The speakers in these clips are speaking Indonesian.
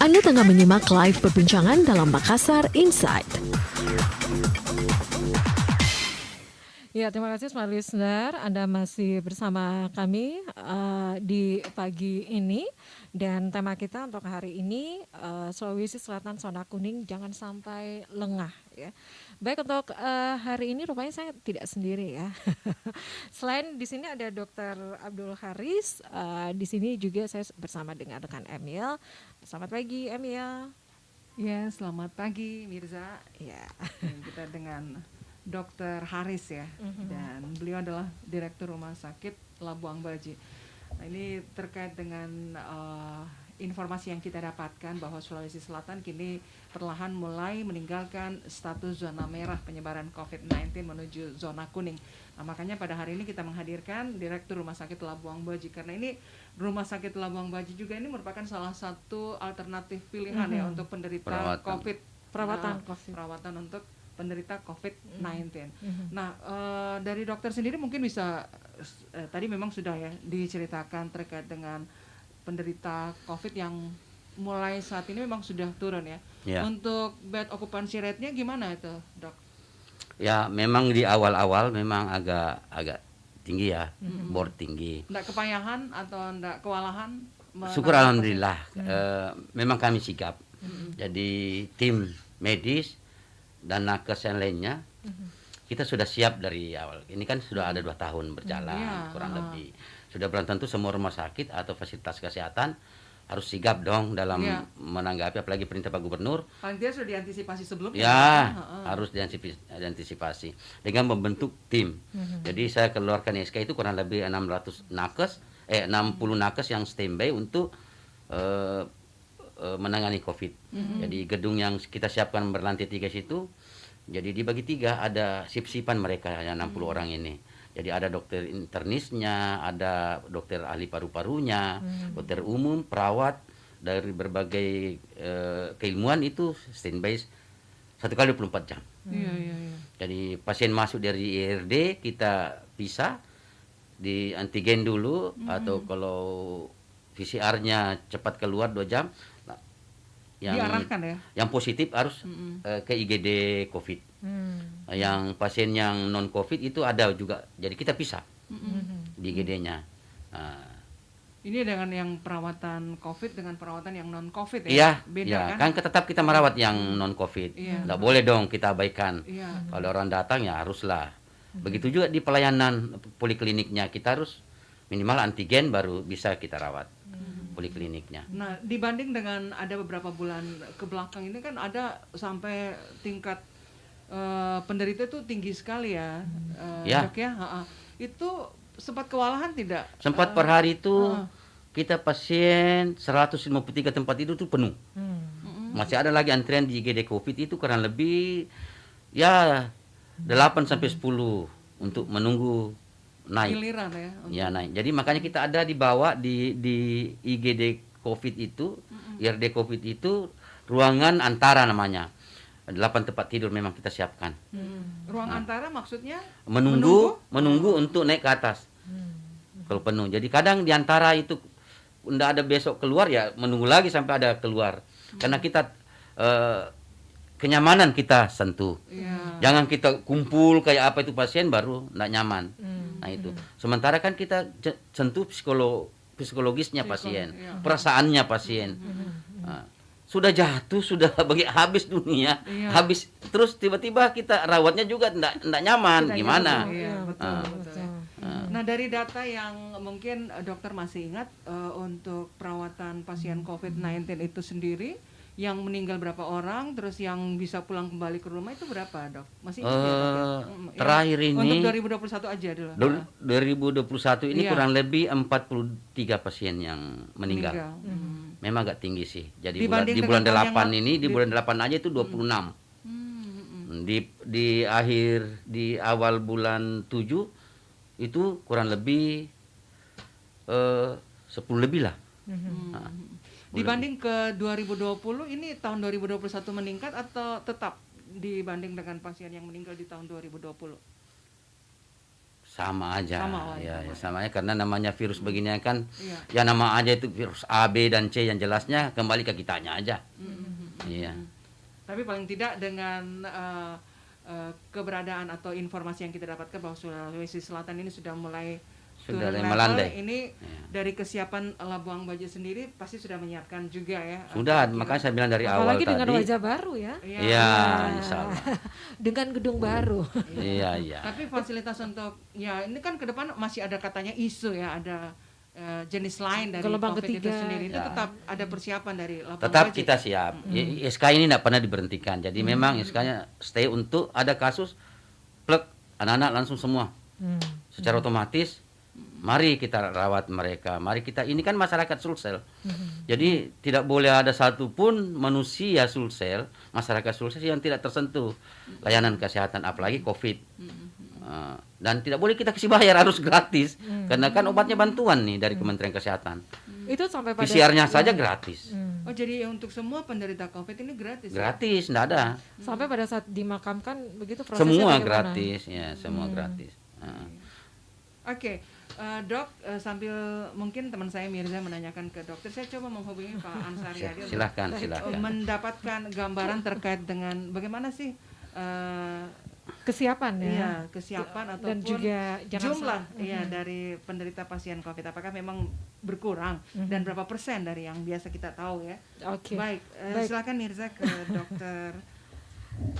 Anda tengah menyimak live perbincangan dalam Makassar Insight. Ya, terima kasih smart listener. Anda masih bersama kami di pagi ini, dan tema kita untuk hari ini Sulawesi Selatan zona kuning jangan sampai lengah ya. Baik, untuk hari ini rupanya saya tidak sendiri ya. Selain di sini ada Dr. Abdul Haris, di sini juga saya bersama dengan rekan Emil. Selamat pagi Emil. Ya, selamat pagi Mirza. Ya. Kita dengan Dr. Haris ya, dan beliau adalah Direktur Rumah Sakit Labuang Baji. Nah, ini terkait dengan informasi yang kita dapatkan bahwa Sulawesi Selatan kini perlahan mulai meninggalkan status zona merah penyebaran COVID-19 menuju zona kuning. Nah, makanya pada hari ini kita menghadirkan Direktur Rumah Sakit Labuang Baji, karena ini Rumah Sakit Labuang Baji juga ini merupakan salah satu alternatif pilihan ya untuk penderita perawatan untuk penderita COVID-19. Nah, dari dokter sendiri mungkin bisa tadi memang sudah ya diceritakan terkait dengan penderita COVID yang mulai saat ini memang sudah turun ya. Untuk bed occupancy rate-nya gimana itu, Dok? Ya, memang di awal-awal memang agak tinggi ya, bor tinggi. Nggak kepayahan atau nggak kewalahan? Syukur alhamdulillah, memang kami sigap. Jadi tim medis dan nakes yang lainnya kita sudah siap dari awal. Ini kan sudah ada 2 tahun berjalan kurang lebih. Sudah belum tentu semua rumah sakit atau fasilitas kesehatan harus sigap dong dalam menanggapi, apalagi perintah Pak Gubernur. Paling tidak sudah diantisipasi sebelumnya. Ya, harus diantisipasi dengan membentuk tim. Jadi saya keluarkan SK itu kurang lebih 60 nakes yang standby untuk menangani COVID. Jadi gedung yang kita siapkan berlantai 3 situ, jadi dibagi 3, ada sip-sipan mereka yang 60 orang ini. Jadi ada dokter internisnya, ada dokter ahli paru-parunya, dokter umum, perawat dari berbagai keilmuan itu standby 1 kali 24 jam. Jadi pasien masuk dari IRD kita pisah di antigen dulu, atau kalau PCR-nya cepat keluar 2 jam. Diarahkan ya? Yang positif harus ke IGD COVID. Yang pasien yang non COVID itu ada juga. Jadi kita pisah di IGD-nya. Ini dengan yang perawatan COVID dengan perawatan yang non COVID ya? Iya, beda kan tetap kita merawat yang non COVID. Nggak boleh dong kita abaikan. Kalau orang datang ya haruslah. Begitu juga di pelayanan polikliniknya, kita harus minimal antigen baru bisa kita rawat polikliniknya. Nah, dibanding dengan ada beberapa bulan ke belakang ini kan ada sampai tingkat penderita itu tinggi sekali ya, Dok ya. Itu sempat kewalahan tidak? Sempat per hari itu kita pasien 153 tempat tidur itu penuh. Masih ada lagi antrian di IGD COVID itu kurang lebih ya 8 sampai 10 untuk menunggu naik. Giliran ya. Ya naik. Jadi makanya kita ada di bawah di IGD COVID itu, IRD COVID itu ruangan antara namanya. 8 tempat tidur memang kita siapkan. Ruang antara maksudnya? Menunggu untuk naik ke atas. Kalau penuh. Jadi kadang di antara itu enggak ada besok keluar ya menunggu lagi sampai ada keluar. Karena kita kenyamanan kita sentuh. Jangan kita kumpul kayak apa itu pasien baru enggak nyaman. Nah itu. Sementara kan kita sentuh psikologisnya pasien, perasaannya pasien. Sudah jatuh, sudah habis dunia, habis terus tiba-tiba kita rawatnya juga enggak nyaman, gimana? Betul. Nah, dari data yang mungkin dokter masih ingat untuk perawatan pasien COVID-19 itu sendiri, yang meninggal berapa orang, terus yang bisa pulang kembali ke rumah itu berapa, Dok? Masih ingat ya, Dok? Terakhir ini untuk 2021 aja dulu. 2021 ini kurang lebih 43 pasien yang meninggal. Memang agak tinggi sih. Jadi di bulan 8 ini, di bulan 8 aja itu 26. Di awal bulan 7 itu kurang lebih 10 lebih lah. Dibanding ke 2020, ini tahun 2021 meningkat atau tetap dibanding dengan pasien yang meninggal di tahun 2020? sama aja. Sama aja, Ya sama aja karena namanya virus begini kan Iya. ya nama aja itu virus A, B dan C, yang jelasnya kembali ke kitanya aja. Iya. Tapi paling tidak dengan keberadaan atau informasi yang kita dapatkan bahwa Sulawesi Selatan ini sudah mulai Sudah turun mulai level, melandai. ini Iya. dari kesiapan Labuang Bajo sendiri pasti sudah menyiapkan juga ya. Sudah, kira-kira. makanya saya bilang dari awal Apalagi dengan tadi. wajah baru ya. Iya, insya Allah. Dengan gedung baru. Iya, iya. Tapi fasilitas untuk ya ini kan ke depan masih ada katanya isu ya, ada jenis lain dari Gelombang COVID itu ketiga. sendiri. Itu Ya. tetap ada persiapan dari Labuang Tetap Bajo. kita siap. SK ini tidak pernah diberhentikan. Jadi memang SK-nya stay untuk ada kasus plek anak-anak langsung semua. Secara otomatis mari kita rawat mereka. Mari kita, ini kan masyarakat Sulsel. Jadi tidak boleh ada satupun manusia Sulsel, masyarakat Sulsel yang tidak tersentuh layanan kesehatan, apalagi COVID. Dan tidak boleh kita kasih bayar, harus gratis. Karena kan obatnya bantuan nih dari Kementerian Kesehatan. Itu sampai pada PCR-nya saja gratis. Oh, jadi untuk semua penderita COVID ini gratis. Ya? Gratis, enggak ada. sampai pada saat dimakamkan begitu prosesnya Semua bagaimana? gratis, ya, semua gratis. Oke, Dok, sambil mungkin teman saya Mirza menanyakan ke dokter, saya coba menghubungi Pak Ansari Adi untuk Silahkan, silahkan. mendapatkan gambaran terkait dengan bagaimana sih Kesiapan ya. iya, kesiapan ataupun Dan juga jangan jumlah dari penderita pasien COVID, apakah memang berkurang dan berapa persen dari yang biasa kita tahu ya. Oke. Baik, Baik. silakan Mirza ke Dokter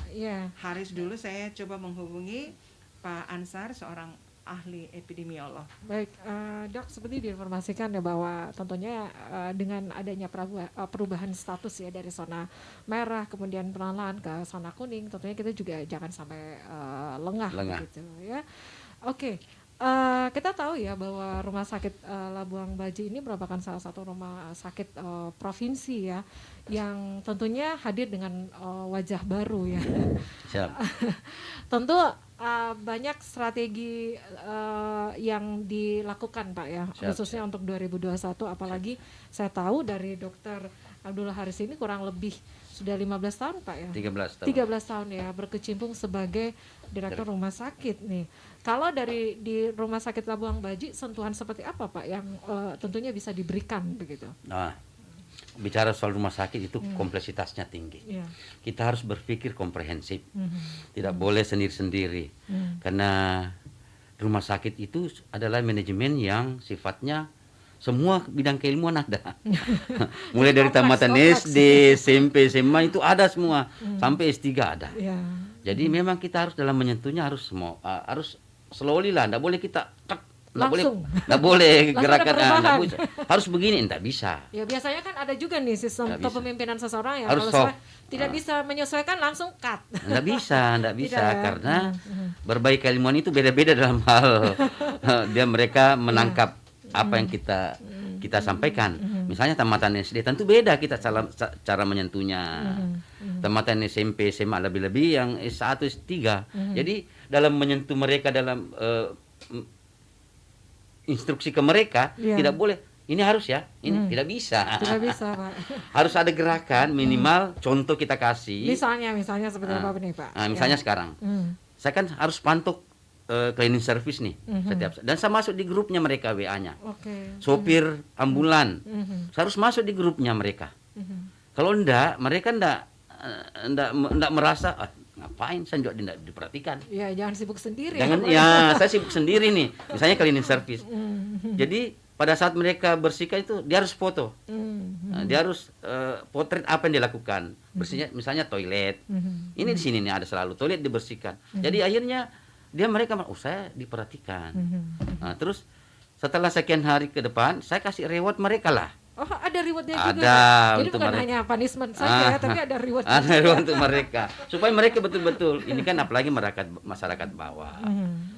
Iya. Haris dulu. Saya coba menghubungi Pak Ansar, seorang ahli epidemiolog. Baik, Dok, seperti diinformasikan ya bahwa tentunya dengan adanya perubahan status ya dari zona merah kemudian perlahan ke zona kuning, tentunya kita juga jangan sampai lengah gitu ya. Oke. Kita tahu ya bahwa Rumah Sakit Labuang Bajo ini merupakan salah satu rumah sakit provinsi ya, yang tentunya hadir dengan wajah baru ya. Siap. Tentu banyak strategi yang dilakukan Pak ya, Siap, khususnya untuk 2021, apalagi saya tahu dari Dokter Abdullah Haris ini kurang lebih sudah 15 tahun Pak ya. 13 tahun. 13 tahun ya berkecimpung sebagai direktur rumah sakit nih. Kalau di Rumah Sakit Labuang Bajo, sentuhan seperti apa Pak yang tentunya bisa diberikan begitu? Nah, bicara soal rumah sakit itu kompleksitasnya tinggi. Iya. Kita harus berpikir komprehensif. Tidak boleh sendiri-sendiri. Karena rumah sakit itu adalah manajemen yang sifatnya semua bidang keilmuan ada. Mulai dari tamatan kompleks. SD, SMP, SMA itu ada semua. Sampai S3 ada. Iya. Jadi memang kita harus dalam menyentuhnya harus harus slowly lah, enggak boleh kita enggak boleh Langsung. enggak boleh Langsung gerakan ada perubahan. enggak bisa. Harus begini enggak bisa. Ya biasanya kan ada juga nih sistem Nggak bisa. kepemimpinan seseorang ya, Harus kalau soft. tidak bisa menyesuaikan langsung cut. Enggak bisa Tidak ya? karena berbagai keilmuan itu beda-beda dalam hal mereka menangkap apa yang kita sampaikan. Misalnya tamatan SD tentu beda kita cara menyentuhnya. Tamatan SMP, SMA lebih-lebih yang S1, S3. Jadi dalam menyentuh mereka dalam instruksi ke mereka Iya. tidak boleh ini harus ya, ini tidak bisa. Tidak bisa Pak. Harus ada gerakan minimal contoh kita kasih. Misalnya seperti apa nih Pak? Nah, misalnya sekarang saya kan harus pantuk cleaning service nih setiap dan saya masuk di grupnya mereka WA-nya. Oke. Sopir ambulan. Saya harus masuk di grupnya mereka. Kalau enggak, mereka enggak merasa ngapain saya juga tidak diperhatikan. Ya jangan sibuk sendiri. Jangan Pak. ya, saya sibuk sendiri nih. Misalnya cleaning service. Jadi pada saat mereka bersihkan itu dia harus foto. Nah, dia harus potret apa yang dilakukan. Bersihnya misalnya toilet. Ini di sini nih ada selalu toilet dibersihkan. Jadi akhirnya mereka saya diperhatikan. Nah, terus setelah sekian hari ke depan saya kasih reward mereka lah. Oh ada rewardnya juga. Ada Pak? Jadi untuk bukan mereka. hanya punishment saja, tapi ada reward. Ada reward untuk mereka supaya mereka betul-betul ini kan apalagi masyarakat bawah.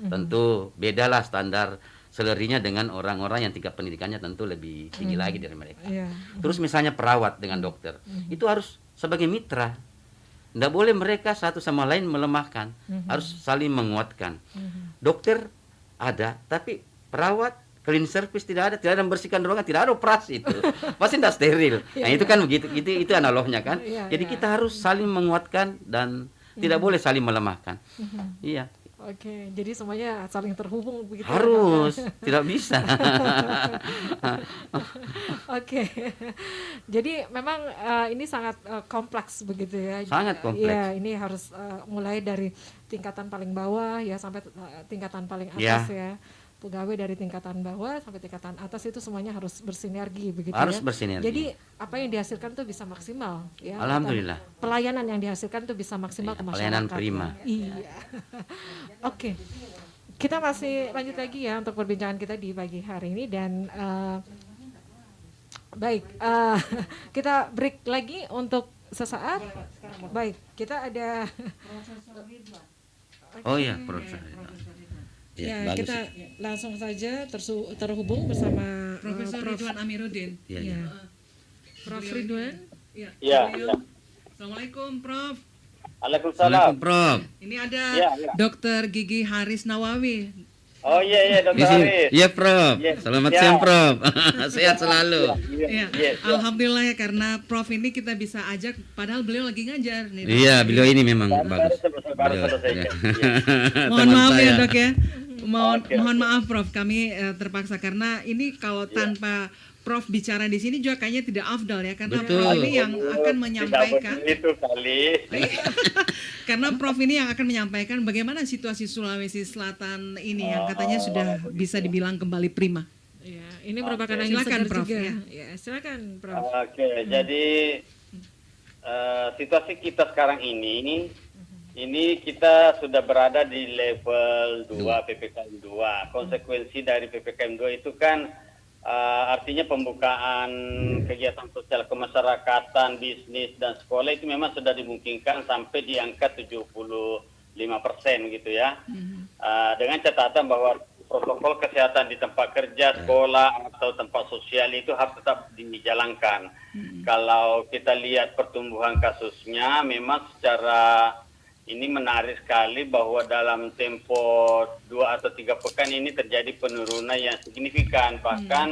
Tentu bedalah standar selerinya dengan orang-orang yang tingkat pendidikannya tentu lebih tinggi lagi dari mereka. Iya. Terus misalnya perawat dengan dokter itu harus sebagai mitra. Tidak boleh mereka satu sama lain melemahkan, harus saling menguatkan. Dokter ada, tapi perawat clean service tidak ada membersihkan ruangan, tidak ada operasi itu. Pasti tidak steril. Nah, itu kan begitu, itu analognya kan. Iya, Jadi iya. kita harus saling menguatkan dan tidak boleh saling melemahkan. Iya. Oke, jadi semuanya saling terhubung begitu ya, Dok, ya? Harus, tidak bisa. Oke, jadi memang ini sangat kompleks begitu ya. Sangat kompleks. Ya, ini harus mulai dari tingkatan paling bawah ya sampai tingkatan paling Ya. atas ya. Pegawai dari tingkatan bawah sampai tingkatan atas itu semuanya harus bersinergi begitu Harus ya. bersinergi. Jadi apa yang dihasilkan tuh bisa maksimal ya. Alhamdulillah. Pelayanan yang dihasilkan tuh bisa maksimal Iya, ke masyarakat. pelayanan prima. Iya. Oke. Kita masih lanjut lagi ya untuk perbincangan kita di pagi hari ini dan baik, kita break lagi untuk sesaat. Baik, kita ada Oh iya, Profesor. ya, bagus. kita langsung saja terhubung bersama Profesor Prof. Ridwan Amiruddin. Iya, Ya. iya. Prof. Ridwan. Ya. Iya, beliau. iya. Assalamualaikum, Prof. Waalaikumsalam. Assalamualaikum, Prof. Ini ada Iya, iya. Dokter Gigi Haris Nawawi. Oh iya, Di Dokter sini. Haris. Iya, Prof. Iya. Selamat Iya. siang, Prof. Sehat selalu. Iya, Iya, iya, iya. alhamdulillah ya karena Prof ini kita bisa ajak padahal beliau lagi ngajar nih. Dok. Iya, beliau ini memang Baru bagus. selesai, baru Beliau, selesai. iya. Mohon Teman maaf ya, saya. Dok ya. Oke, Mohon oke. maaf Prof, kami terpaksa karena ini kalau tanpa Prof bicara di sini juga kayaknya tidak afdal ya karena Betul. Prof ini yang akan Tidak menyampaikan begitu kali. karena Prof ini yang akan menyampaikan bagaimana situasi Sulawesi Selatan ini yang katanya sudah bisa dibilang kembali prima. Ya, ini merupakan angin Silakan, segar Prof, juga. ya. Ya, silakan, Prof. Oke, jadi situasi kita sekarang ini kita sudah berada di level 2 PPKM 2. Konsekuensi dari PPKM 2 itu kan artinya pembukaan kegiatan sosial kemasyarakatan, bisnis dan sekolah itu memang sudah dimungkinkan sampai di angka 75% gitu ya. Dengan catatan bahwa protokol kesehatan di tempat kerja, sekolah atau tempat sosial itu harus tetap dijalankan. Kalau kita lihat pertumbuhan kasusnya memang secara ini menarik sekali bahwa dalam tempo 2 atau 3 pekan ini terjadi penurunan yang signifikan. Bahkan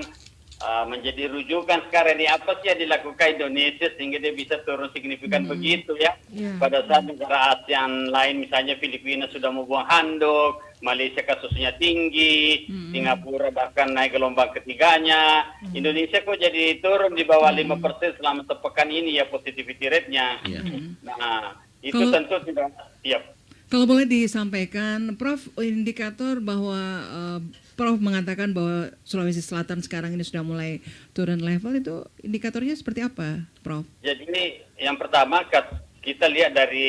menjadi rujukan sekarang ini apa sih yang dilakukan Indonesia sehingga dia bisa turun signifikan begitu ya. Ya. Pada saat negara ASEAN lain misalnya Filipina sudah membuang handuk, Malaysia kasusnya tinggi, Singapura bahkan naik gelombang ketiganya. Indonesia kok jadi turun di bawah 5% selama sepekan ini ya positivity rate-nya. Iya. Nah, itu Kalau- tentu tidak siap. Kalau boleh disampaikan, Prof, indikator bahwa Prof mengatakan bahwa Sulawesi Selatan sekarang ini sudah mulai turun level itu indikatornya seperti apa, Prof? Jadi ini yang pertama kita lihat dari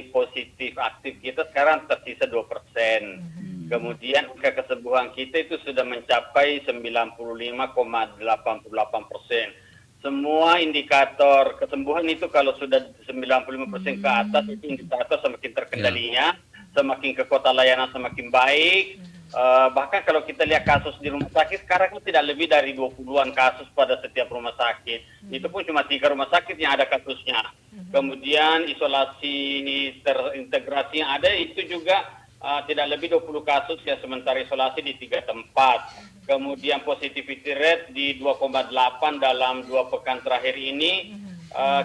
positif aktif kita sekarang tersisa 2%. Kemudian angka kesembuhan kita itu sudah mencapai 95,88%. Semua indikator kesembuhan itu kalau sudah 95% ke atas itu indikator semakin terkendalinya, semakin kekuatan layanan semakin baik. Bahkan kalau kita lihat kasus di rumah sakit sekarang itu tidak lebih dari 20-an kasus pada setiap rumah sakit. Itu pun cuma 3 rumah sakit yang ada kasusnya. Kemudian isolasi terintegrasi yang ada itu juga tidak lebih 20 kasus ya, sementara isolasi di 3 tempat. Kemudian positivity rate di 2,8 dalam 2 pekan terakhir ini.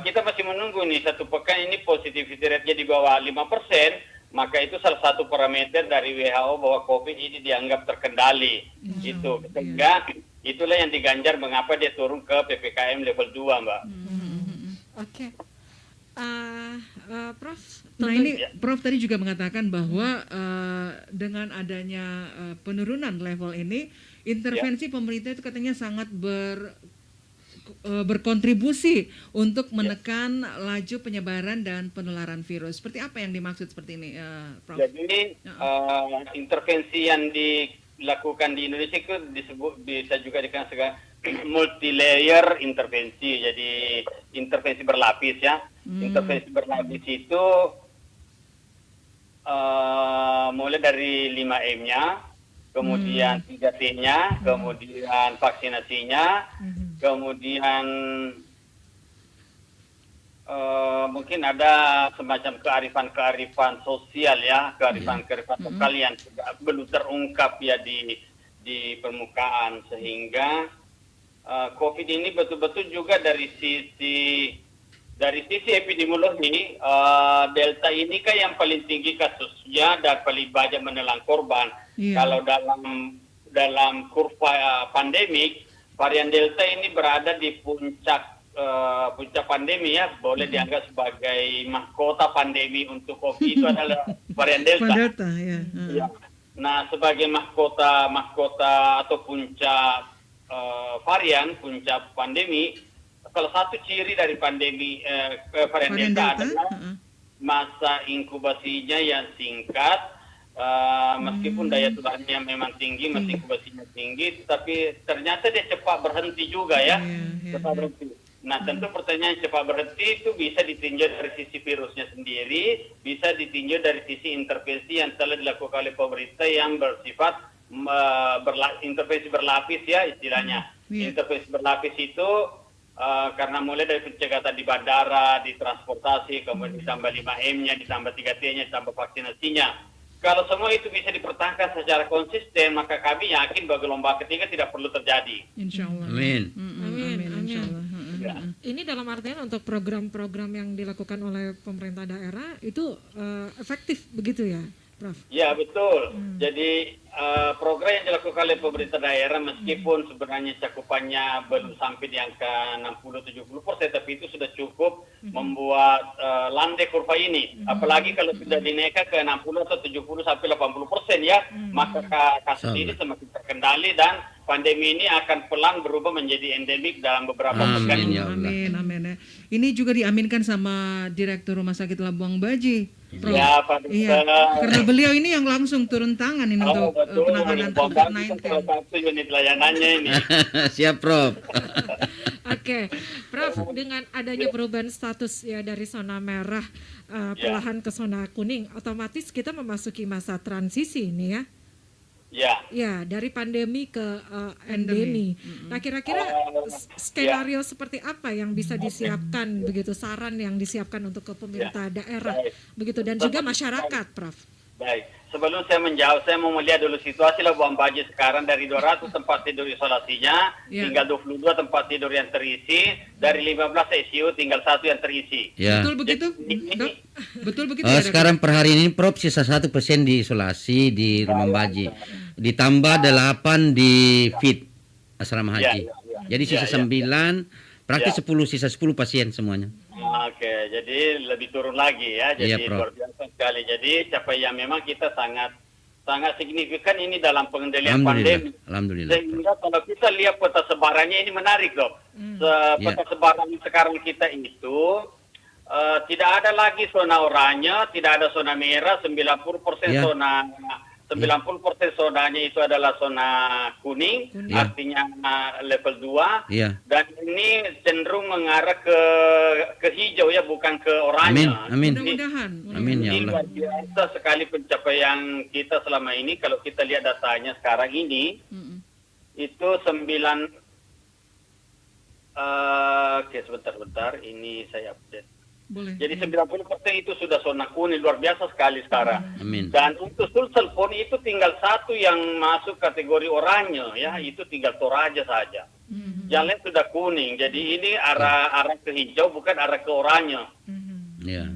Kita masih menunggu nih 1 pekan ini positivity rate-nya di bawah 5%. Maka itu salah satu parameter dari WHO bahwa COVID ini dianggap terkendali. Itu sehingga itulah yang diganjar mengapa dia turun ke PPKM level 2, Mbak. Oke. Prof, Nah tentu- ini Prof tadi juga mengatakan bahwa dengan adanya penurunan level ini, intervensi pemerintah itu katanya sangat berkontribusi untuk menekan laju penyebaran dan penularan virus. Seperti apa yang dimaksud seperti ini, Prof? Jadi intervensi yang dilakukan di Indonesia itu bisa juga dikenal sebagai multi-layer intervensi. Jadi intervensi berlapis ya. Intervensi berlapis itu mulai dari 5M-nya, kemudian 3T-nya, kemudian vaksinasinya, kemudian mungkin ada semacam kearifan sosial ya, kearifan lokal yang belum terungkap ya di permukaan, sehingga COVID ini betul-betul juga dari sisi epidemiologi Delta ini kan yang paling tinggi kasusnya. manusia dan paling banyak menelan korban. Iya. Kalau dalam kurva pandemik, varian Delta ini berada di puncak pandemi ya, boleh dianggap sebagai mahkota pandemi untuk COVID itu adalah varian Delta. Delta ya. Ya. Nah, sebagai mahkota atau puncak varian, puncak pandemi, salah satu ciri dari pandemi varian Delta adalah masa inkubasinya yang singkat, meskipun daya tularnya memang tinggi, masa inkubasinya tinggi, tapi ternyata dia cepat berhenti juga ya, cepat berhenti. Nah, tentu pertanyaan cepat berhenti itu bisa ditinjau dari sisi virusnya sendiri, bisa ditinjau dari sisi intervensi yang telah dilakukan oleh pemerintah yang bersifat intervensi berlapis ya istilahnya. Intervensi berlapis itu karena mulai dari pencegahan di bandara, di transportasi, kemudian ditambah 5M-nya, ditambah 3T-nya, ditambah vaksinasinya. Kalau semua itu bisa dipertahankan secara konsisten, maka kami yakin bahwa gelombang ketiga tidak perlu terjadi. Insya Allah. Amin. Amin. Insya Allah. Ya. Ini dalam artian untuk program-program yang dilakukan oleh pemerintah daerah itu efektif begitu ya, Prof? Ya, betul. Jadi program yang dilakukan oleh pemerintah daerah meskipun sebenarnya cakupannya belum sampai di angka 60-70%, tapi itu sudah cukup membuat landai kurva ini. Apalagi kalau sudah dinaikkan ke 60 atau 70 sampai 80% ya, maka kasus ini semakin terkendali dan pandemi ini akan pelan berubah menjadi endemik dalam beberapa pekan. Amin. Ini juga diaminkan sama Direktur Rumah Sakit Labuang Baji. Ya, Pak Dokter. Iya, karena beliau ini yang langsung turun tangan ini untuk penanganan COVID-19. Salah satu unit layanannya ini. Siap, Prof. Oke, Prof, dengan adanya perubahan status ya dari zona merah perlahan ke zona kuning, otomatis kita memasuki masa transisi ini ya. Ya, dari pandemi ke endemi. Nah, kira-kira skenario seperti apa yang bisa disiapkan begitu, saran yang disiapkan untuk ke pemerintah daerah begitu dan juga masyarakat, Prof? Baik, sebelum saya menjawab, saya mau melihat dulu situasi Labuan Bajo sekarang. Dari 200 tempat tidur isolasinya, tinggal 22 tempat tidur yang terisi, dari 15 ICU tinggal 1 yang terisi. Ya. Betul begitu, Dok? Betul begitu. Sekarang per hari ini Prof sisa 1% di isolasi di Rumah Baji, ditambah 8 di FIT asrama haji. Jadi sisa 9, praktis 10, sisa 10 pasien semuanya. Oke, jadi lebih turun lagi ya. Jadi luar biasa sekali. Jadi capaian memang kita sangat signifikan ini dalam pengendalian pandemi. Alhamdulillah. Sehingga kalau kita lihat peta sebarannya ini menarik, Dok. Peta sebaran sekarang kita itu tidak ada lagi zona oranye, tidak ada zona merah, 90% zona 90% zonanya itu adalah zona kuning, artinya level 2, dan ini cenderung mengarah ke hijau ya, bukan ke oranye. Amin. Mudah-mudahan. Amin ya Allah. Ini luar biasa sekali pencapaian kita selama ini. Kalau kita lihat datanya sekarang ini, itu 9. Oke, sebentar, ini saya update. Boleh. Jadi 90% itu sudah zona kuning, luar biasa sekali sekarang. Amin. Dan untuk Sulsel pun itu tinggal 1 yang masuk kategori oranye ya, itu tinggal Toraja saja. Yang lain sudah kuning. Jadi ini arah ke hijau, bukan arah ke oranye. Ya.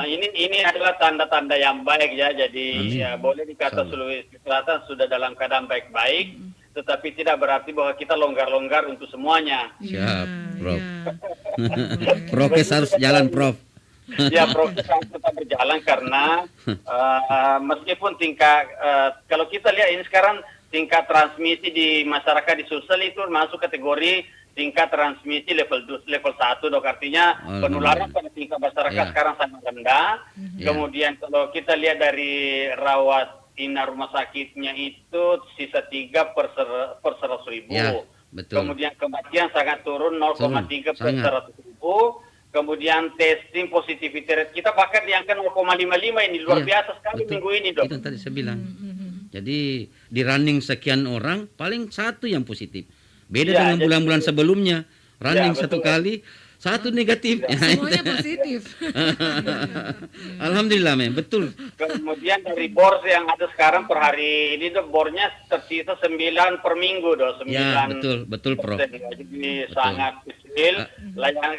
Ini adalah tanda-tanda yang baik ya. Jadi ya, boleh dikata Sulawesi Selatan sudah dalam keadaan baik-baik. Tetapi tidak berarti bahwa kita longgar-longgar untuk semuanya. Siap, Prof. Prokes harus jalan, Prof. Ya, proses harus tetap berjalan karena meskipun tingkat kalau kita lihat ini sekarang tingkat transmisi di masyarakat di Sulsel itu masuk kategori tingkat transmisi level 1, Dok. Artinya penularan pada tingkat masyarakat sekarang sangat rendah. Kemudian kalau kita lihat dari rawat inap rumah sakitnya itu sisa 3 per 100.000. Ya, betul. Kemudian kematian sangat turun 0,3 per 100.000. Kemudian testing positivity rate kita bahkan di angka 0,55 ini luar biasa sekali minggu ini, Dok. Itu tadi saya bilang. Jadi di running sekian orang paling 1 yang positif. Beda dengan bulan-bulan sebelumnya. Running 1 kali 1 negatif. Semuanya positif. Alhamdulillah, betul. Kemudian dari bor yang ada sekarang per hari ini, Dok, bornya tersisa 9 per minggu, Dok. 9. Ya, betul, Prof. Jadi sangat kecil.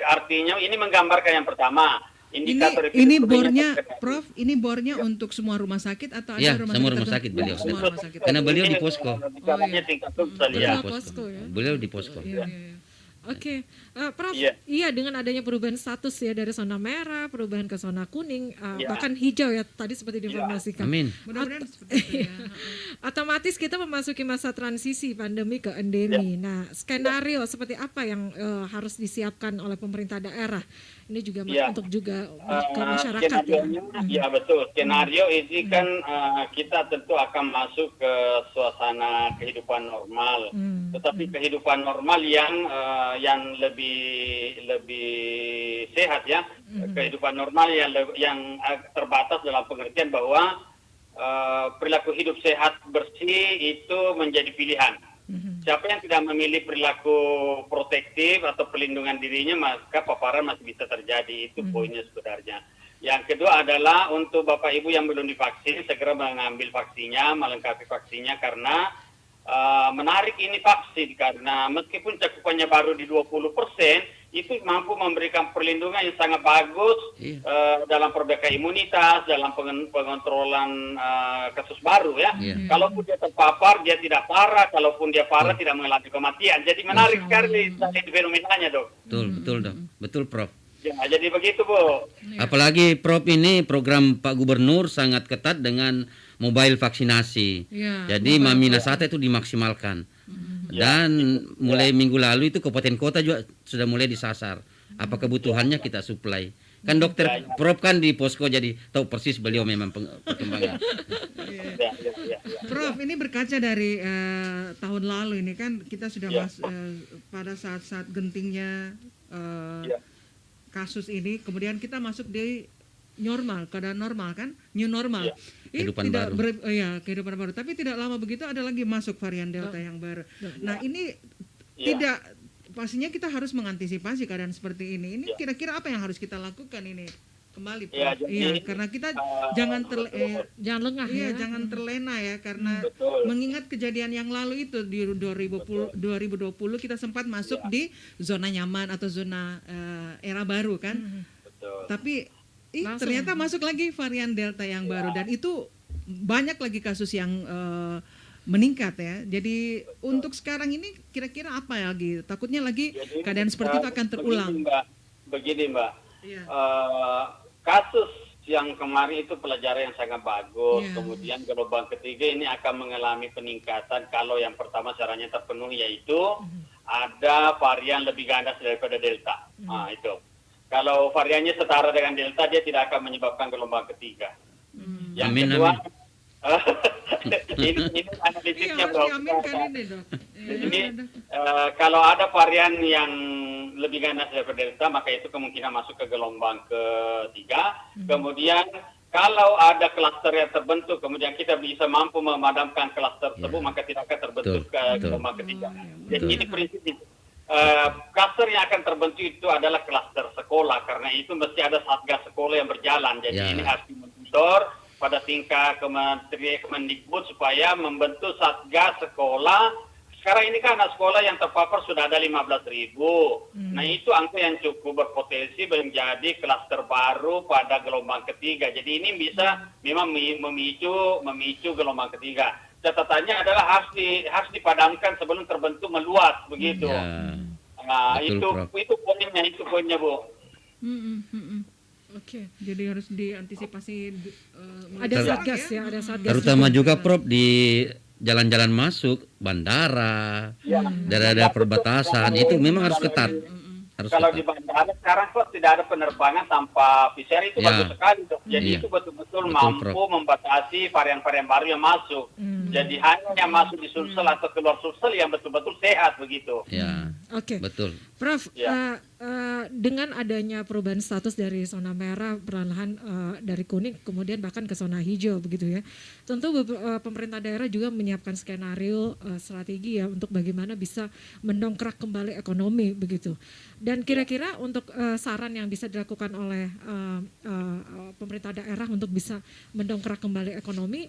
Artinya ini menggambarkan yang pertama, indikator Ini epidemiologinya bornya, terkendali. Prof, ini bornya untuk semua rumah sakit atau ada Ya, rumah semua sakit rumah tertentu? sakit beliau. Semua rumah sakit. Karena beliau di Ini, posko. bicaranya tingkat sosial Beliau ya. di Oh, posko ya. Beliau di posko. Iya, iya, iya. Oke, Prof, Iya. iya dengan adanya perubahan status ya dari zona merah, perubahan ke zona kuning, Iya. bahkan hijau ya tadi seperti diinformasikan. Amin. Mudah-mudahan seperti itu ya. Otomatis kita memasuki masa transisi pandemi ke endemi. Nah, skenario seperti apa yang harus disiapkan oleh pemerintah daerah? Ini juga Ya. untuk juga ke masyarakat ya. Skenario-nya, ya betul. Skenario ini kan kita tentu akan masuk ke suasana kehidupan normal. Tetapi kehidupan normal yang lebih sehat ya. Kehidupan normal yang terbatas dalam pengertian bahwa perilaku hidup sehat bersih itu menjadi pilihan. Siapa yang tidak memilih perilaku protektif atau pelindungan dirinya, maka paparan masih bisa terjadi. Itu poinnya sebenarnya. Yang kedua adalah untuk Bapak Ibu yang belum divaksin, segera mengambil vaksinnya, melengkapi vaksinnya, karena menarik ini vaksin. Karena meskipun cakupannya baru di 20%, itu mampu memberikan perlindungan yang sangat bagus dalam perbaikan imunitas, dalam pengontrolan kasus baru ya. Kalaupun dia terpapar, dia tidak parah. Kalaupun dia parah, tidak mengalami kematian. Jadi menarik sekali fenomenanya, Dok. Betul dok. Betul Prof. Ya, jadi begitu, Bu. Apalagi Prof ini program Pak Gubernur sangat ketat dengan mobile vaksinasi. Ya, Jadi Mamina Sata itu dimaksimalkan. Dan mulai minggu lalu itu kabupaten kota juga sudah mulai disasar. Apa kebutuhannya kita suplai. Kan dokter Prof kan di posko jadi tahu persis beliau memang perkembangan. Ya. Prof, ini berkaca dari tahun lalu ini kan kita sudah Ya. pada saat-saat gentingnya Ya. kasus ini, kemudian kita masuk di normal, keadaan normal kan, new normal. Ya. Ini Kehidupan tidak baru. kehidupan baru. Tapi tidak lama begitu ada lagi masuk varian Delta yang baru. Nah ini Ya. tidak, pastinya kita harus mengantisipasi keadaan seperti ini. Ini kira-kira apa yang harus kita lakukan ini? Kembali, Prof. Ya, jadi, Karena kita jangan Jangan lengah iya, ya. jangan terlena ya, karena Betul. mengingat kejadian yang lalu itu di 2020 kita sempat masuk di zona nyaman atau zona era baru kan. Betul. Tapi Langsung. ternyata masuk lagi varian Delta yang baru dan itu banyak lagi kasus yang meningkat ya. Jadi untuk sekarang ini kira-kira apa ya lagi? Takutnya lagi Jadi, keadaan seperti itu akan terulang. Begini, Mbak. Iya. Kasus yang kemarin itu pelajaran yang sangat bagus. Iya. Kemudian gelombang ketiga ini akan mengalami peningkatan kalau yang pertama syaratnya terpenuhi, yaitu ada varian lebih ganas daripada Delta. Nah, itu. Kalau variannya setara dengan Delta, dia tidak akan menyebabkan gelombang ketiga. Yang Amin, kedua, amin. ini analisisnya, Iya, harus Bro. diaminkan ini, Dok. Ini kalau ada varian yang lebih ganas daripada Delta, maka itu kemungkinan masuk ke gelombang ketiga. Kemudian kalau ada klaster yang terbentuk, kemudian kita bisa mampu memadamkan klaster tersebut, maka tidak akan terbentuk Betul, ke betul. gelombang ketiga. Jadi Betul. ini prinsipnya. Klaster yang akan terbentuk itu adalah klaster sekolah, karena itu mesti ada satgas sekolah yang berjalan. Jadi Ya. ini harus dimonitor pada tingkat Kementerian Kemendikbud supaya membentuk satgas sekolah. Sekarang ini kan anak sekolah yang terpapar sudah ada 15.000. Nah itu angka yang cukup berpotensi menjadi klaster baru pada gelombang ketiga. Jadi ini bisa memang memicu gelombang ketiga. Catatannya adalah harus dipadamkan sebelum terbentuk meluas begitu. Ya. Nah Betul, Prof. itu poinnya Bu. Oke. Jadi harus diantisipasi. Ada satgas ya, ada satgas. Terutama juga Prof di jalan-jalan masuk bandara, daerah-daerah perbatasan itu memang harus ketat. Harus Kalau di ketat. bandara sekarang kok tidak ada penerbangan tanpa PCR, itu Ya. bagus sekali Dok. Jadi Iya. itu betul-betul Betul, mampu Prof. membatasi varian-varian baru yang masuk. Jadi hanya yang masuk di Sulsel atau keluar Sulsel yang betul-betul sehat begitu. Ya, Oke. betul. Prof, Ya. dengan adanya perubahan status dari zona merah perlahan dari kuning kemudian bahkan ke zona hijau begitu ya. Tentu pemerintah daerah juga menyiapkan skenario strategi ya untuk bagaimana bisa mendongkrak kembali ekonomi begitu. Dan kira-kira untuk saran yang bisa dilakukan oleh pemerintah daerah untuk bisa mendongkrak kembali ekonomi,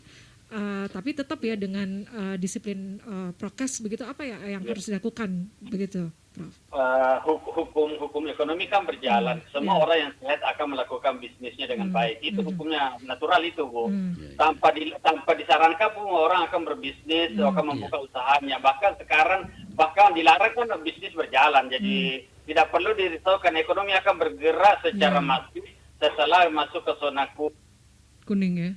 tapi tetap ya dengan disiplin prokes begitu, apa ya yang harus dilakukan begitu, Prof? Hukum ekonomi kan berjalan. Semua orang yang sehat akan melakukan bisnisnya dengan baik. Itu hukumnya natural itu, Bu. Tanpa disarankan pun orang akan berbisnis, akan membuka usahanya. Bahkan sekarang dilarang kan bisnis berjalan. Jadi tidak perlu dirisaukan, ekonomi akan bergerak secara masif setelah masuk ke zona Kuning ya.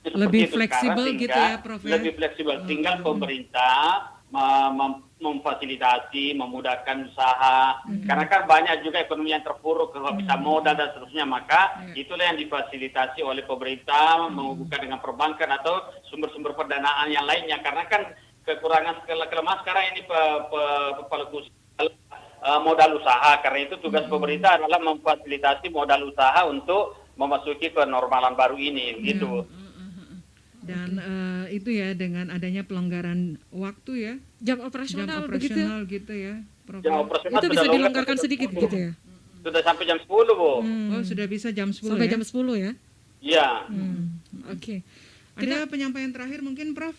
Seperti Lebih itu. fleksibel Sekarang gitu ya, Prof, ya? Lebih fleksibel. Tinggal pemerintah memfasilitasi, memudahkan usaha. Karena kan banyak juga ekonomi yang terpuruk, kehabisan modal dan seterusnya. Maka itulah yang difasilitasi oleh pemerintah, membuka dengan perbankan atau sumber-sumber pendanaan yang lainnya. Karena kan kekurangan kelemahan sekarang ini modal usaha. Karena itu tugas pemerintah adalah memfasilitasi modal usaha untuk memasuki kenormalan baru ini, gitu. Dan itu ya, dengan adanya pelonggaran waktu ya, Jam jam operasional begitu ya? operasional gitu ya, Prof. Jam operasional Itu sudah bisa longgar dilonggarkan sedikit gitu ya? Sudah sampai jam 10, Bu. Oh, sudah bisa jam 10 Sampai ya? jam 10 ya? Iya. Oke. Ada penyampaian terakhir mungkin, Prof?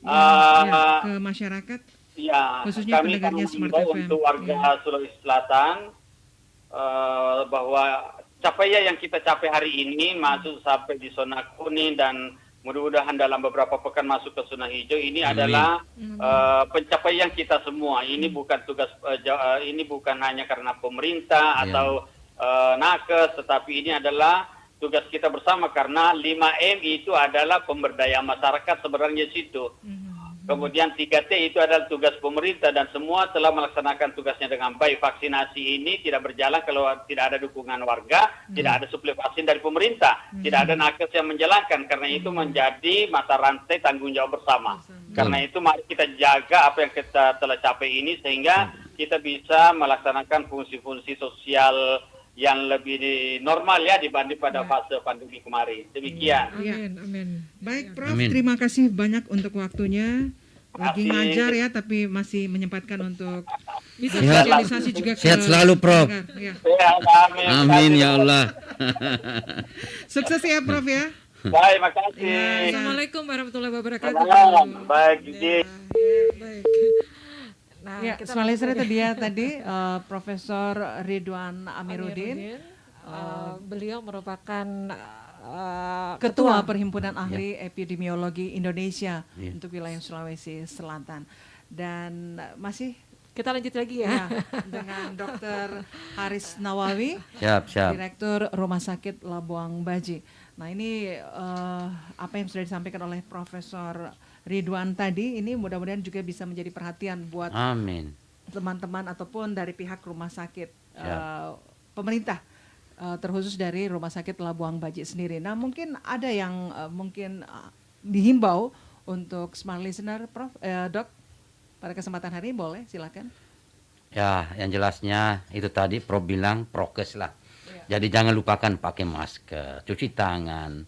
Ah, Ya, ke masyarakat. Ya, Khususnya kami pendengarnya Smart mengimbau FM. untuk warga Sulawesi Selatan bahwa capaian yang kita capai hari ini masuk sampai di zona kuning dan mudah-mudahan dalam beberapa pekan masuk ke zona hijau ini adalah pencapaian kita semua. Ini bukan tugas ini bukan hanya karena pemerintah atau nakes, tetapi ini adalah tugas kita bersama karena 5M itu adalah pemberdayaan masyarakat sebenarnya situ. Kemudian 3T itu adalah tugas pemerintah dan semua telah melaksanakan tugasnya dengan baik. Vaksinasi ini tidak berjalan kalau tidak ada dukungan warga, tidak ada suplai vaksin dari pemerintah, tidak ada nakes yang menjalankan. Karena itu menjadi mata rantai tanggung jawab bersama. Karena itu mari kita jaga apa yang kita telah capai ini sehingga kita bisa melaksanakan fungsi-fungsi sosial yang lebih normal ya dibanding pada fase pandemi kemarin. Demikian. Amin, amin. Baik, Prof. Amin. Terima kasih banyak untuk waktunya. Lagi Terima kasih. ngajar ya, tapi masih menyempatkan untuk Bisa Sehat. sosialisasi juga ke Sehat selalu, Prof. pendengar. Ya. Ya, amin. Amin ya Allah. Sukses ya, Prof ya. Baik, makasih. Assalamualaikum warahmatullahi wabarakatuh. Selamat. Baik, Gigi. Baik. Nah, Ya, kita Smalisner lanjut itu dia tadi Profesor Ridwan Amiruddin, beliau merupakan Ketua Perhimpunan Ahli Epidemiologi Indonesia Ya. untuk wilayah Sulawesi Selatan. Dan masih Kita lanjut lagi ya. dengan Dr. Haris Nawawi, Siap. Direktur Rumah Sakit Labuang Baji. Nah ini apa yang sudah disampaikan oleh Profesor Ridwan tadi, ini mudah-mudahan juga bisa menjadi perhatian buat Amin. teman-teman ataupun dari pihak rumah sakit pemerintah, terkhusus dari Rumah Sakit Labuang Baji sendiri. Nah mungkin ada yang mungkin dihimbau untuk smart listener, Prof, Dok, pada kesempatan hari ini boleh silakan. Ya, yang jelasnya itu tadi Prof bilang prokes lah. Jadi jangan lupakan pakai masker, cuci tangan,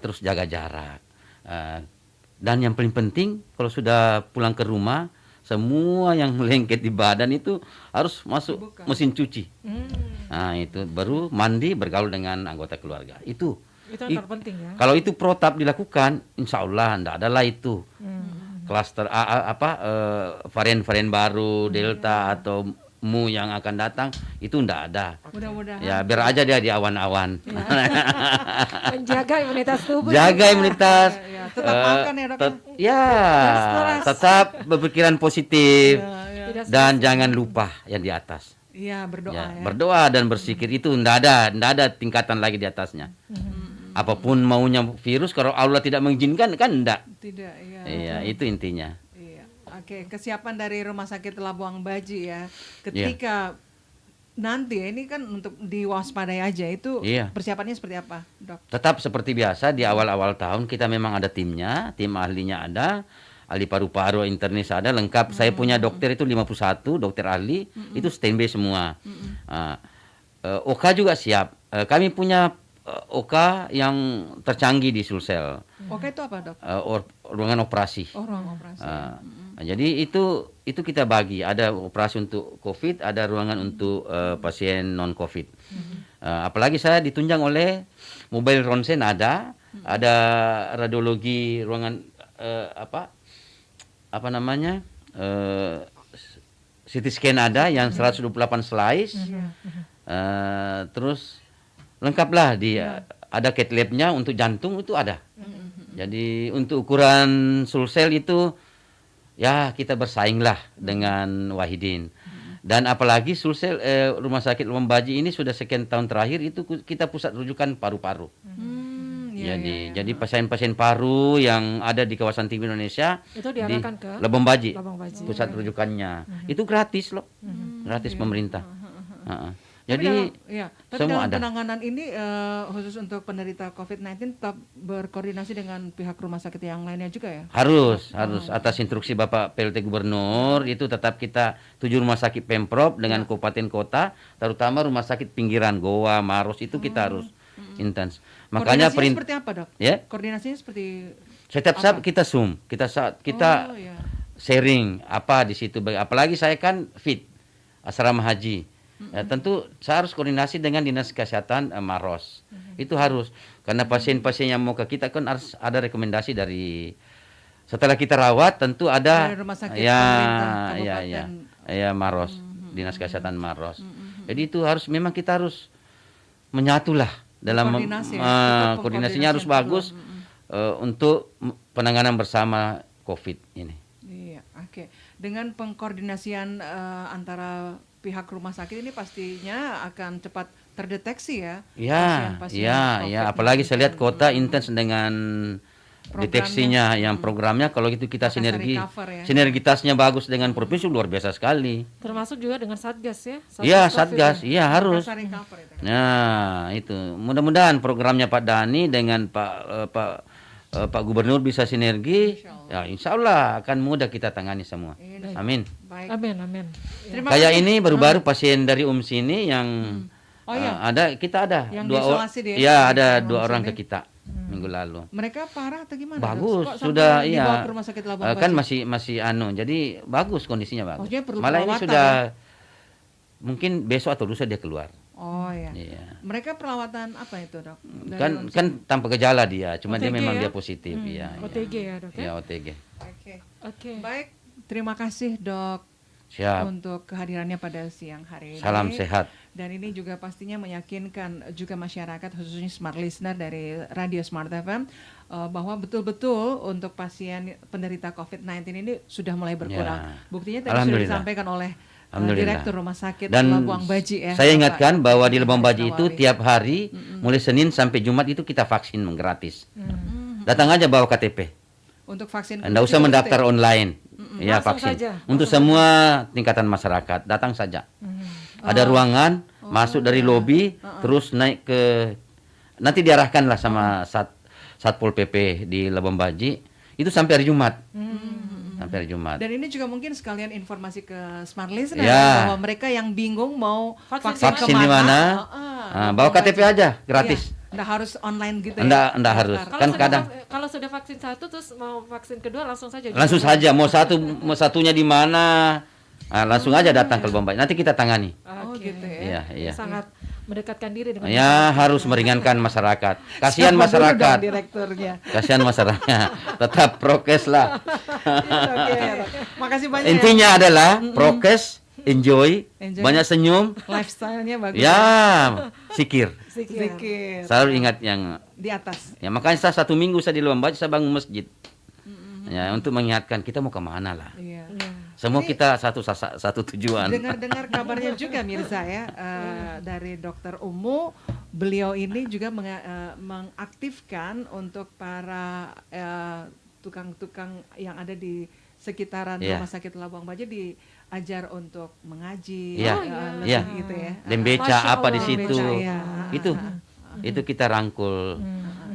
terus jaga jarak. Dan yang paling penting kalau sudah pulang ke rumah, semua yang lengket di badan itu harus masuk mesin cuci. Nah itu baru mandi bergaul dengan anggota keluarga. Itu Itu yang terpenting ya. kalau itu protap dilakukan, insya Allah tidak ada lah itu klaster varian-varian baru Delta atau Mu yang akan datang itu tidak ada. Mudah-mudahan. Ya biar aja dia di awan-awan. Menjaga imunitas tubuh. Jaga imunitas. Ya, tetap makan ya, Dok, Ya, tetap berpikiran positif Tidak dan jangan lupa yang di atas. Iya, berdoa Ya, ya. berdoa dan bersikir itu tidak ada tingkatan lagi di atasnya. Apapun maunya virus kalau Allah tidak mengizinkan kan enggak. Tidak, iya. Iya, itu intinya. Iya. Oke, kesiapan dari Rumah Sakit Labuang Baji ya. Ketika nanti ini kan untuk diwaspadai aja itu Iya. persiapannya seperti apa, Dok? Tetap seperti biasa di awal-awal tahun kita memang ada timnya, tim ahlinya ada, ahli paru-paru, internis ada, lengkap. Saya punya dokter itu 51, dokter ahli, itu standby semua. OK juga siap. Kami punya OK yang tercanggih di Sulsel, Oke, itu apa, Dok? ruangan operasi. Oh, ruang operasi. Jadi itu kita bagi, ada operasi untuk COVID, ada ruangan untuk pasien non COVID. Apalagi saya ditunjang oleh mobile ronsen ada radiologi ruangan apa namanya CT scan ada yang 128 slice, terus lengkaplah ada cath labnya untuk jantung itu ada. Jadi untuk ukuran sulsel itu ya kita bersaing lah dengan Wahidin. Dan apalagi sulsel Rumah Sakit Lembang Baji ini sudah sekian tahun terakhir itu kita pusat rujukan paru-paru. Jadi pasien-pasien paru yang ada di kawasan timur Indonesia Itu di diarahkan ke Lembang Baji, Lembang Baji. pusat rujukannya. Itu gratis loh, gratis pemerintah. Jadi tapi semua dalam ada. penanganan ini khusus untuk penderita COVID-19 tetap berkoordinasi dengan pihak rumah sakit yang lainnya juga ya? Harus atas instruksi Bapak PLT Gubernur itu tetap kita 7 rumah sakit Pemprov dengan kabupaten kota, terutama rumah sakit pinggiran Goa, Maros itu kita harus intens. Makanya Koordinasinya seperti apa, Dok? Ya? Koordinasinya seperti Setiap saat kita Zoom, kita sharing apa di situ. Apalagi saya kan fit asrama haji. Ya, tentu saya harus koordinasi dengan Dinas Kesehatan Maros. Itu harus karena pasien-pasien yang mau ke kita kan harus ada rekomendasi dari setelah kita rawat tentu ada dari rumah sakit pemerintah kabupaten. Maros, Dinas Kesehatan Maros. Jadi itu harus memang kita harus menyatulah dalam koordinasinya harus bagus untuk penanganan bersama COVID ini. Iya, oke. Dengan pengkoordinasian antara pihak rumah sakit ini pastinya akan cepat terdeteksi ya. Iya. Apalagi saya lihat kota intens dengan deteksinya, yang programnya kalau gitu kita sinergitasnya bagus dengan provinsi luar biasa sekali. Termasuk juga dengan Satgas ya. Iya, Satgas, iya harus. Recovery itu. Nah, itu. Mudah-mudahan programnya Pak Dani dengan Pak Gubernur bisa sinergi. Ya, insya Allah akan mudah kita tangani semua. Amin. Baik. Amin. Terima Kayak kasih. ini baru-baru pasien dari sini yang kita ada Yang dua orang. diisolasi dia, Iya, ada yang 2 orang sini. ke kita minggu lalu. Mereka parah atau gimana? Bagus, Dok? Kok sudah sampai dibawa iya. ke rumah sakit Labuan Kan Bajo? masih jadi bagus kondisinya bagus. Maksudnya perlu Malah ini perawatan sudah ya? mungkin besok atau lusa dia keluar. Oh ya. Iya. Mereka perawatan apa itu, Dok? Dari Kan tanpa gejala dia, cuma dia OTG memang ya? dia positif ya. OTG ya, Dok ya? Ya, OTG. Oke. Baik, terima kasih, Dok, Siap. untuk kehadirannya pada siang hari ini. Salam sehat. Dan ini juga pastinya meyakinkan juga masyarakat khususnya smart listener dari Radio Smart FM bahwa betul-betul untuk pasien penderita COVID-19 ini sudah mulai berkurang. Ya. Buktinya tadi sudah Alhamdulillah. disampaikan oleh Alhamdulillah. Direktur Rumah Sakit Dan Labuan Baji ya. saya Bapak ingatkan bahwa di Lembang Baji itu Nawawi. tiap hari mulai Senin sampai Jumat itu kita vaksin gratis. Datang aja bawa KTP. Untuk vaksin Anda usah mendaftar online. Ya, Langsung vaksin. saja. Untuk semua tingkatan masyarakat datang saja. Ada ruangan, masuk dari lobi, terus naik ke nanti diarahkanlah sama Satpol PP di Lembang Baji. Itu sampai hari Jumat. Sampai hari Jumat. Dan ini juga mungkin sekalian informasi ke smart listener Ya. bahwa mereka yang bingung mau Vaksin di mana? Bawa KTP aja, gratis. Nggak harus online gitu ya. Nggak harus. Kan kadang Kalau sudah vaksin 1 terus mau vaksin kedua langsung saja. mau satunya di mana? Langsung aja datang ke Lembang Baji. Nanti kita tangani. Oh gitu ya. Iya. Sangat mendekatkan diri dengan Ya, harus meringankan masyarakat. Kasihan Siapa dulu masyarakat. dong direkturnya. Kasihan masyarakat. Tetap prokes lah. Oke. Makasih banyak. Intinya adalah prokes, enjoy, Enjoy. banyak senyum. Lifestyle-nya bagus. Ya, sikir. Zikir. Selalu ingat yang Di atas. ya, makanya saya 1 minggu saya di Lembang Baji saya bangun masjid. Ya, untuk mengingatkan kita mau kemana lah. Iya. Semua kita satu tujuan. Dengar-dengar kabarnya juga Mirza ya dari Dokter Umu, beliau ini juga mengaktifkan untuk para tukang-tukang yang ada di sekitaran Iya. Rumah Sakit Labuan Bajo diajar untuk mengaji, Iya. lebih Iya. gitu ya. Dan beca Masya apa di Allah. situ. Beca, iya. Itu kita rangkul.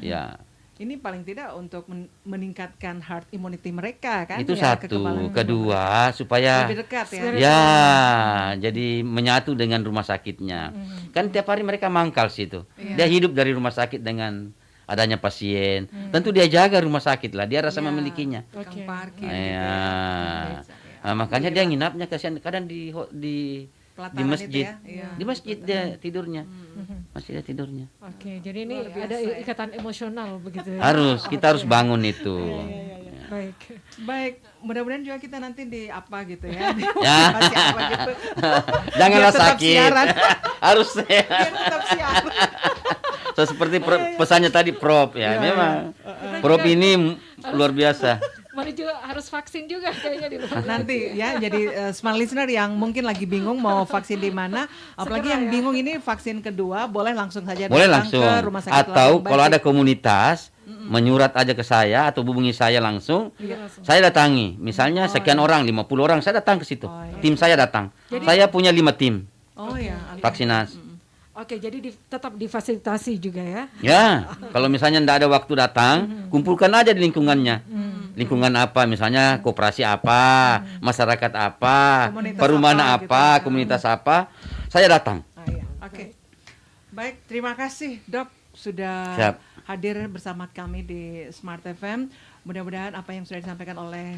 Ya. Ini paling tidak untuk meningkatkan herd immunity mereka kan? Itu ya, satu, kekebalan kedua supaya lebih dekat ya. ya jadi menyatu dengan rumah sakitnya. Kan tiap hari mereka mangkal situ. Dia hidup dari rumah sakit dengan adanya pasien. Tentu dia jaga rumah sakit lah, dia rasa Iya. memilikinya. Tukang parkir. Iya. Beca, ya. Nah, makanya dia nginapnya kasihan kadang di Pelataran itu masjid. ya, iya. Di masjid dia tidurnya. masih ada tidurnya. Oke, jadi ini ada ikatan emosional begitu ya. Harus, kita harus bangun itu. Baik. Baik, mudah-mudahan juga kita nanti di apa gitu ya. Ya. Masih apa gitu. Janganlah Biar tetap sakit. siaran. Harus Biar tetap siaran. So, seperti pesannya tadi Prof ya, memang Prof ini luar biasa. Mana juga harus vaksin juga kayaknya di luar. Nanti ya, jadi smart listener yang mungkin lagi bingung mau vaksin di mana, apalagi Segera yang ya. bingung ini vaksin kedua, boleh langsung saja Boleh datang langsung. ke rumah sakit Atau Labuan kalau Bajo. ada komunitas menyurat aja ke saya atau hubungi saya langsung, Iya, langsung. saya datangi. Misalnya sekian orang, 50 orang, saya datang ke situ. Tim saya datang. Saya punya 5 tim Oh ya, vaksinasi. Oke, jadi tetap difasilitasi juga ya. Ya, kalau misalnya tidak ada waktu datang, kumpulkan aja di lingkungannya. Lingkungan apa, misalnya koperasi apa, masyarakat apa, Komunitas perumahan apa, apa, gitu. komunitas apa, saya datang. Iya. Oke. Baik, terima kasih Dok sudah Siap. hadir bersama kami di Smart FM. Mudah-mudahan apa yang sudah disampaikan oleh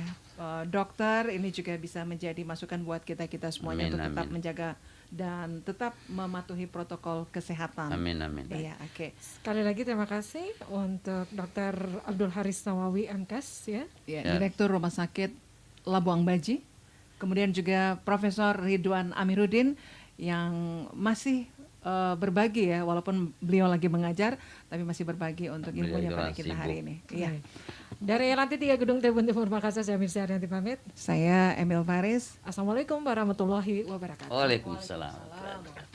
dokter ini juga bisa menjadi masukan buat kita semuanya Amin, untuk tetap amin. menjaga dan tetap mematuhi protokol kesehatan. Amin, amin. Iya, oke. Sekali lagi terima kasih untuk Dr. Abdul Haris Nawawi MKes ya. Ya, Ya. Direktur Rumah Sakit Labuan Baji. Kemudian juga Profesor Ridwan Amiruddin yang masih berbagi ya, walaupun beliau lagi mengajar, tapi masih berbagi untuk Beliau ilmunya pada orang kita sibuk. hari ini. Iya. Baik. Dari lantai 3 Gedung Tribun Timur Makassar, saya Mirza Arianti pamit. Saya Emil Faris. Assalamualaikum warahmatullahi wabarakatuh. Waalaikumsalam.